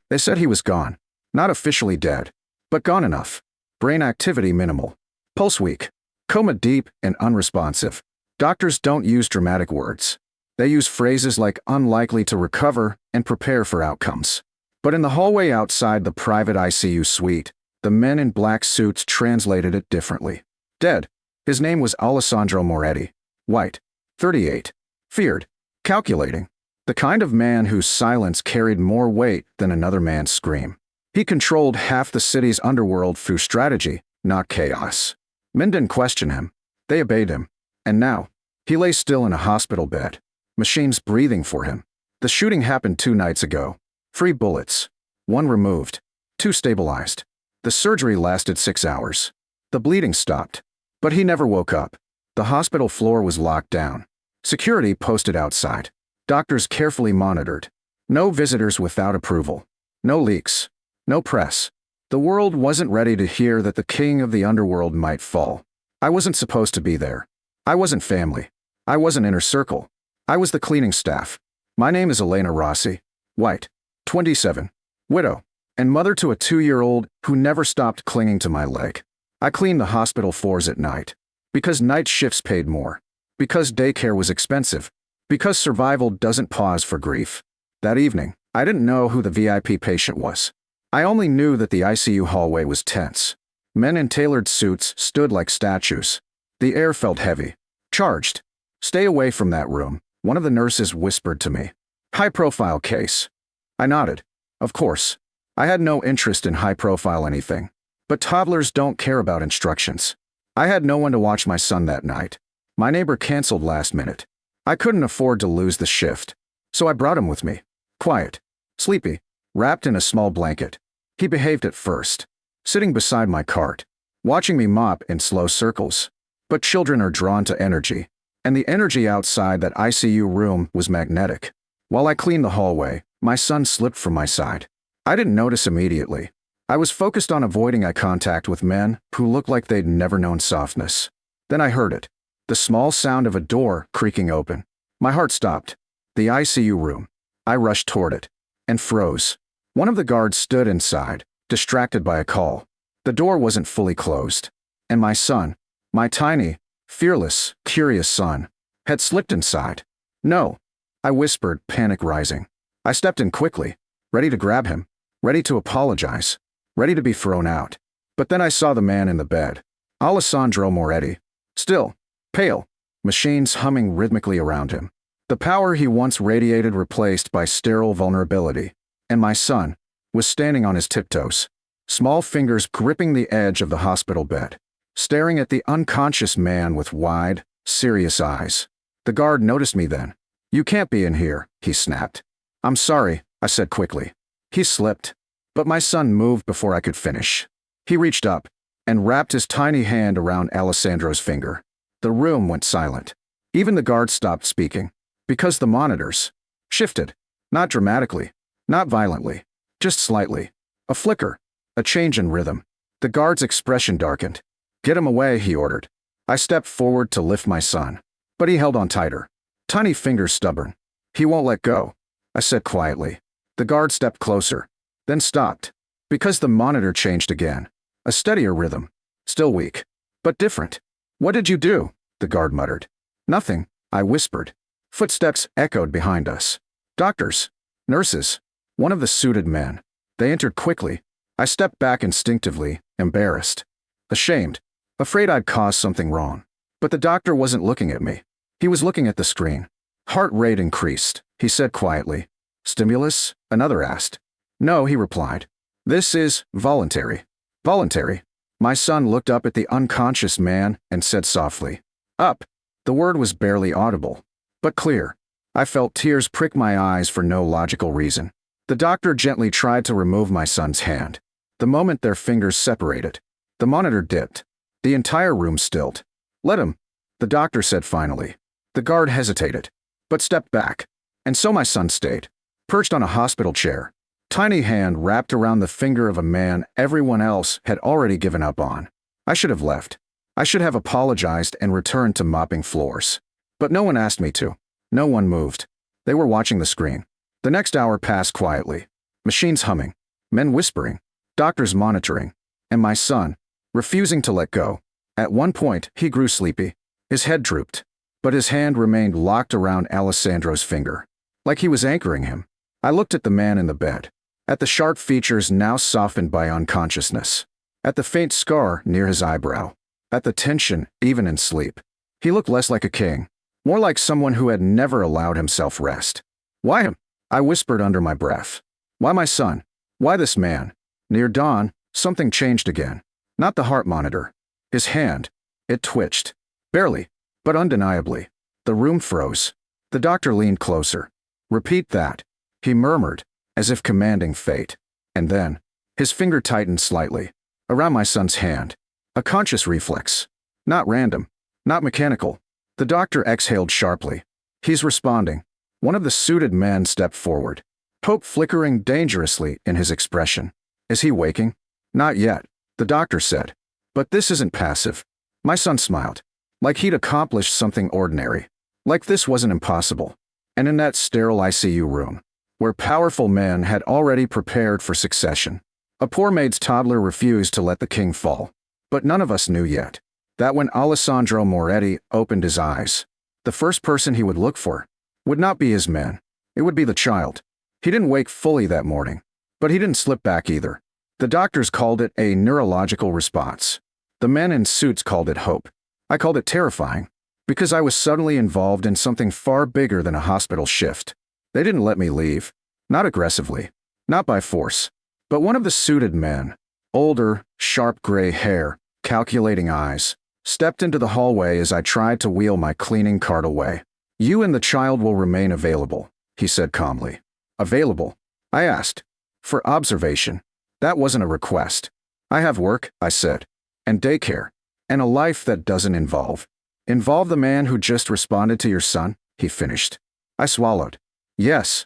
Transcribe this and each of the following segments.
They said he was gone. Not officially dead, but gone enough. Brain activity minimal. Pulse weak. Coma deep and unresponsive. Doctors don't use dramatic words. They use phrases like unlikely to recover and prepare for outcomes. But in the hallway outside the private ICU suite, the men in black suits translated it differently. Dead. His name was Alessandro Moretti. White. 38. Feared. Calculating. The kind of man whose silence carried more weight than another man's scream. He controlled half the city's underworld through strategy, not chaos. Men didn't question him. They obeyed him. And now, he lay still in a hospital bed. Machines breathing for him. The shooting happened 2 nights ago. 3 bullets. 1 removed. 2 stabilized. The surgery lasted 6 hours. The bleeding stopped. But he never woke up. The hospital floor was locked down. Security posted outside. Doctors carefully monitored. No visitors without approval. No leaks. No press. The world wasn't ready to hear that the king of the underworld might fall. I wasn't supposed to be there. I wasn't family. I wasn't inner circle. I was the cleaning staff. My name is Elena Rossi. White. 27. Widow. And mother to a 2-year-old who never stopped clinging to my leg. I cleaned the hospital floors at night. Because night shifts paid more. Because daycare was expensive. Because survival doesn't pause for grief. That evening, I didn't know who the VIP patient was. I only knew that the ICU hallway was tense. Men in tailored suits stood like statues. The air felt heavy. Charged. Stay away from that room, one of the nurses whispered to me. High-profile case. I nodded. Of course. I had no interest in high-profile anything. But toddlers don't care about instructions. I had no one to watch my son that night. My neighbor canceled last minute. I couldn't afford to lose the shift. So I brought him with me. Quiet. Sleepy. Wrapped in a small blanket. He behaved at first. Sitting beside my cart. Watching me mop in slow circles. But children are drawn to energy. And the energy outside that ICU room was magnetic. While I cleaned the hallway, my son slipped from my side. I didn't notice immediately. I was focused on avoiding eye contact with men who looked like they'd never known softness. Then I heard it. The small sound of a door creaking open. My heart stopped. The ICU room. I rushed toward it. And froze. One of the guards stood inside, distracted by a call. The door wasn't fully closed. And my son, my tiny, fearless, curious son, had slipped inside. No. I whispered, panic rising. I stepped in quickly, ready to grab him, ready to apologize, ready to be thrown out. But then I saw the man in the bed. Alessandro Moretti. Still. Pale. Machines humming rhythmically around him. The power he once radiated replaced by sterile vulnerability. And my son was standing on his tiptoes, small fingers gripping the edge of the hospital bed, staring at the unconscious man with wide, serious eyes. The guard noticed me then. You can't be in here, he snapped. I'm sorry, I said quickly. He slipped. But my son moved before I could finish. He reached up and wrapped his tiny hand around Alessandro's finger. The room went silent. Even the guard stopped speaking. Because the monitors shifted. Not dramatically. Not violently. Just slightly. A flicker. A change in rhythm. The guard's expression darkened. Get him away, he ordered. I stepped forward to lift my son. But he held on tighter. Tiny fingers stubborn. He won't let go, I said quietly. The guard stepped closer. Then stopped. Because the monitor changed again. A steadier rhythm. Still weak. But different. What did you do? The guard muttered. Nothing, I whispered. Footsteps echoed behind us. Doctors. Nurses. One of the suited men. They entered quickly. I stepped back instinctively, embarrassed. Ashamed. Afraid I'd caused something wrong. But the doctor wasn't looking at me. He was looking at the screen. Heart rate increased, he said quietly. Stimulus? Another asked. No, he replied. This is voluntary. Voluntary. My son looked up at the unconscious man and said softly. Up. The word was barely audible, but clear. I felt tears prick my eyes for no logical reason. The doctor gently tried to remove my son's hand. The moment their fingers separated, the monitor dipped. The entire room stilled. Let him, the doctor said finally. The guard hesitated, but stepped back. And so my son stayed, perched on a hospital chair, tiny hand wrapped around the finger of a man everyone else had already given up on. I should have left. I should have apologized and returned to mopping floors. But no one asked me to. No one moved. They were watching the screen. The next hour passed quietly. Machines humming, men whispering, doctors monitoring, and my son, refusing to let go. At one point, he grew sleepy. His head drooped, but his hand remained locked around Alessandro's finger, like he was anchoring him. I looked at the man in the bed, at the sharp features now softened by unconsciousness, at the faint scar near his eyebrow, at the tension even in sleep. He looked less like a king, more like someone who had never allowed himself rest. Why him? I whispered under my breath. Why my son? Why this man? Near dawn, something changed again. Not the heart monitor. His hand. It twitched. Barely, but undeniably. The room froze. The doctor leaned closer. Repeat that, he murmured, as if commanding fate. And then, his finger tightened slightly, around my son's hand. A conscious reflex. Not random. Not mechanical. The doctor exhaled sharply. He's responding. One of the suited men stepped forward, hope flickering dangerously in his expression. Is he waking? Not yet, the doctor said. But this isn't passive. My son smiled, like he'd accomplished something ordinary, like this wasn't impossible. And in that sterile ICU room, where powerful men had already prepared for succession, a poor maid's toddler refused to let the king fall. But none of us knew yet that when Alessandro Moretti opened his eyes, the first person he would look for would not be his men. It would be the child. He didn't wake fully that morning, but he didn't slip back either. The doctors called it a neurological response. The men in suits called it hope. I called it terrifying, because I was suddenly involved in something far bigger than a hospital shift. They didn't let me leave. Not aggressively. Not by force. But one of the suited men, older, sharp gray hair, calculating eyes, stepped into the hallway as I tried to wheel my cleaning cart away. You and the child will remain available, he said calmly. Available? I asked. For observation. That wasn't a request. I have work, I said. And daycare. And a life that doesn't involve the man who just responded to your son, he finished. I swallowed. Yes.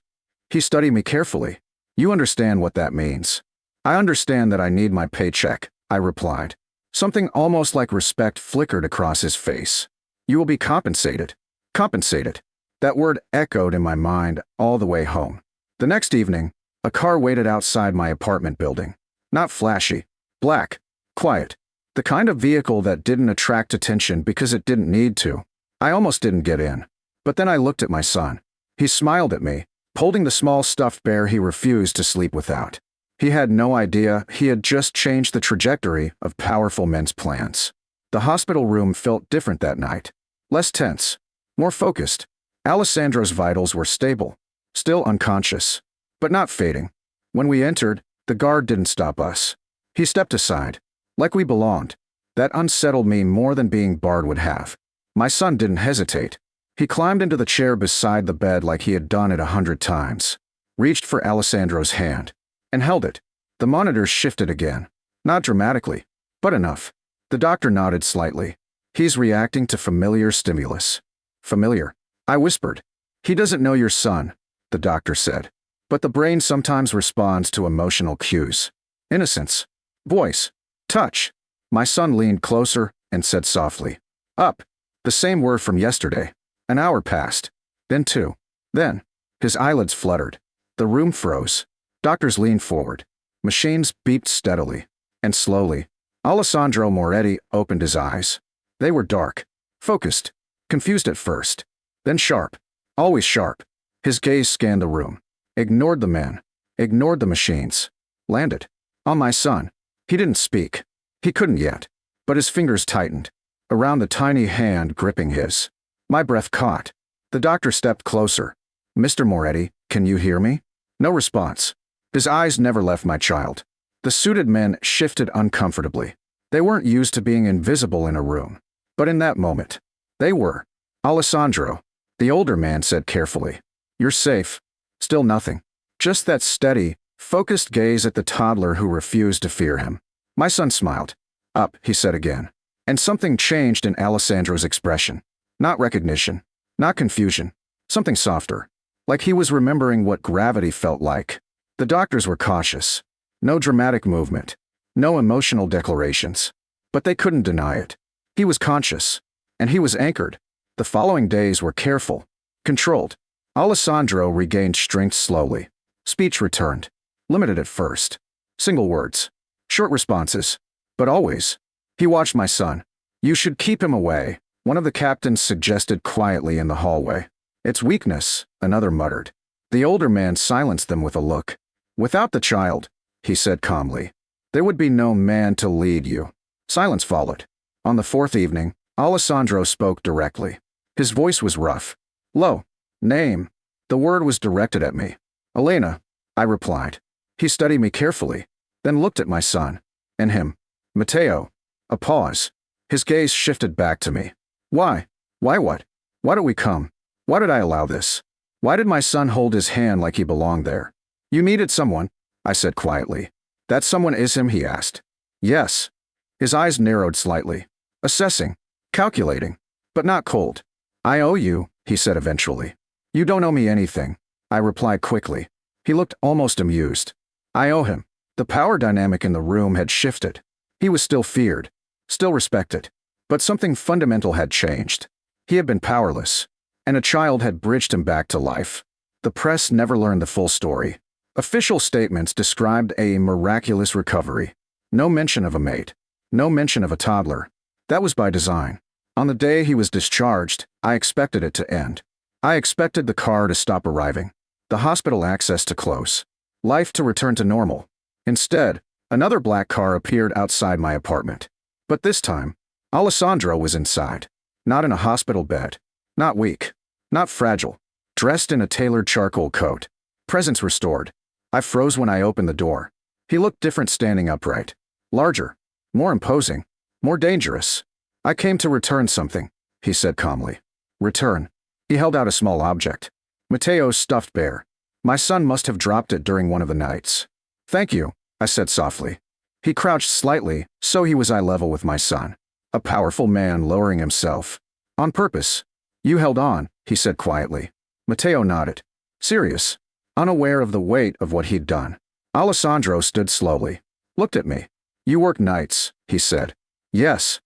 He studied me carefully. You understand what that means. I understand that I need my paycheck, I replied. Something almost like respect flickered across his face. You will be compensated. Compensated. That word echoed in my mind all the way home. The next evening, a car waited outside my apartment building. Not flashy. Black. Quiet. The kind of vehicle that didn't attract attention because it didn't need to. I almost didn't get in. But then I looked at my son. He smiled at me, holding the small stuffed bear he refused to sleep without. He had no idea he had just changed the trajectory of powerful men's plans. The hospital room felt different that night. Less tense. More focused. Alessandro's vitals were stable. Still unconscious. But not fading. When we entered, the guard didn't stop us. He stepped aside. Like we belonged. That unsettled me more than being barred would have. My son didn't hesitate. He climbed into the chair beside the bed like he had done it 100 times. Reached for Alessandro's hand. And held it. The monitors shifted again. Not dramatically, but enough. The doctor nodded slightly. He's reacting to familiar stimulus. Familiar? I whispered. He doesn't know your son, the doctor said. But the brain sometimes responds to emotional cues. Innocence. Voice. Touch. My son leaned closer and said softly. Up. The same word from yesterday. An hour passed. Then 2. Then. His eyelids fluttered. The room froze. Doctors leaned forward. Machines beeped steadily. And slowly, Alessandro Moretti opened his eyes. They were dark. Focused. Confused at first. Then sharp. Always sharp. His gaze scanned the room. Ignored the men. Ignored the machines. Landed. On my son. He didn't speak. He couldn't yet. But his fingers tightened. Around the tiny hand gripping his. My breath caught. The doctor stepped closer. Mr. Moretti, can you hear me? No response. His eyes never left my child. The suited men shifted uncomfortably. They weren't used to being invisible in a room. But in that moment, they were. Alessandro, the older man said carefully. You're safe. Still nothing. Just that steady, focused gaze at the toddler who refused to fear him. My son smiled. Up, he said again. And something changed in Alessandro's expression. Not recognition. Not confusion. Something softer. Like he was remembering what gravity felt like. The doctors were cautious. No dramatic movement. No emotional declarations. But they couldn't deny it. He was conscious. And he was anchored. The following days were careful. Controlled. Alessandro regained strength slowly. Speech returned. Limited at first. Single words. Short responses. But always. He watched my son. You should keep him away, one of the captains suggested quietly in the hallway. It's weakness, another muttered. The older man silenced them with a look. Without the child, he said calmly, there would be no man to lead you. Silence followed. On the fourth evening, Alessandro spoke directly. His voice was rough. Low. Name. The word was directed at me. Elena, I replied. He studied me carefully, then looked at my son. And him. Matteo. A pause. His gaze shifted back to me. Why? Why what? Why did we come? Why did I allow this? Why did my son hold his hand like he belonged there? You needed someone, I said quietly. That someone is him, he asked. Yes. His eyes narrowed slightly. Assessing. Calculating. But not cold. I owe you, he said eventually. You don't owe me anything, I replied quickly. He looked almost amused. I owe him. The power dynamic in the room had shifted. He was still feared, still respected. But something fundamental had changed. He had been powerless, and a child had bridged him back to life. The press never learned the full story. Official statements described a miraculous recovery. No mention of a maid. No mention of a toddler. That was by design. On the day he was discharged, I expected it to end. I expected the car to stop arriving, the hospital access to close, life to return to normal. Instead, another black car appeared outside my apartment. But this time, Alessandro was inside. Not in a hospital bed. Not weak. Not fragile. Dressed in a tailored charcoal coat. Presence restored. I froze when I opened the door. He looked different standing upright. Larger. More imposing. More dangerous. I came to return something, he said calmly. Return. He held out a small object. Matteo's stuffed bear. My son must have dropped it during one of the nights. Thank you, I said softly. He crouched slightly, so he was eye level with my son. A powerful man lowering himself. On purpose. You held on, he said quietly. Matteo nodded. Serious. Unaware of the weight of what he'd done. Alessandro stood slowly. Looked at me. You work nights, he said. Yes.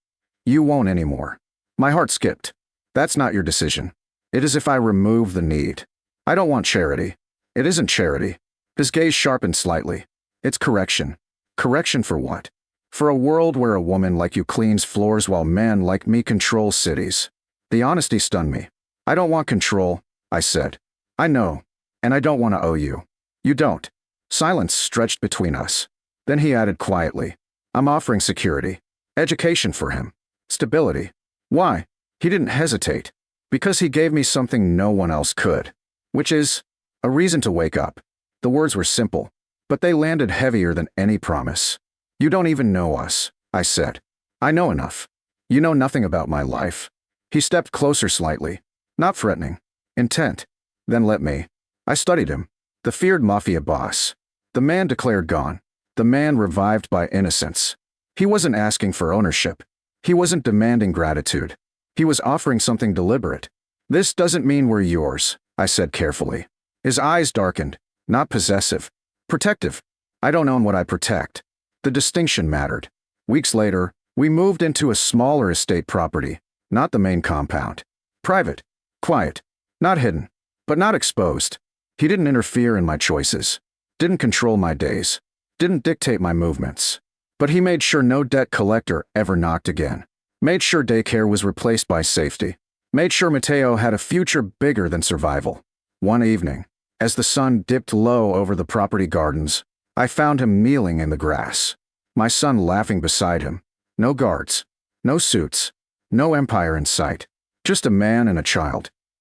You won't anymore. My heart skipped. That's not your decision. It is if I remove the need. I don't want charity. It isn't charity. His gaze sharpened slightly. It's correction. Correction for what? For a world where a woman like you cleans floors while men like me control cities. The honesty stunned me. I don't want control, I said. I know. And I don't want to owe you. You don't. Silence stretched between us. Then he added quietly. I'm offering security. Education for him. Stability. Why? He didn't hesitate. Because he gave me something no one else could. Which is a reason to wake up. The words were simple, but they landed heavier than any promise. You don't even know us, I said. I know enough. You know nothing about my life. He stepped closer slightly. Not threatening. Intent. Then let me. I studied him. The feared Mafia boss. The man declared gone. The man revived by innocence. He wasn't asking for ownership. He wasn't demanding gratitude. He was offering something deliberate. This doesn't mean we're yours, I said carefully. His eyes darkened. Not possessive. Protective. I don't own what I protect. The distinction mattered. Weeks later, we moved into a smaller estate property, not the main compound. Private. Quiet. Not hidden. But not exposed. He didn't interfere in my choices. Didn't control my days. Didn't dictate my movements. But he made sure no debt collector ever knocked again. Made sure daycare was replaced by safety. Made sure Matteo had a future bigger than survival. One evening, as the sun dipped low over the property gardens, I found him kneeling in the grass. My son laughing beside him. No guards. No suits. No empire in sight. Just a man and a child.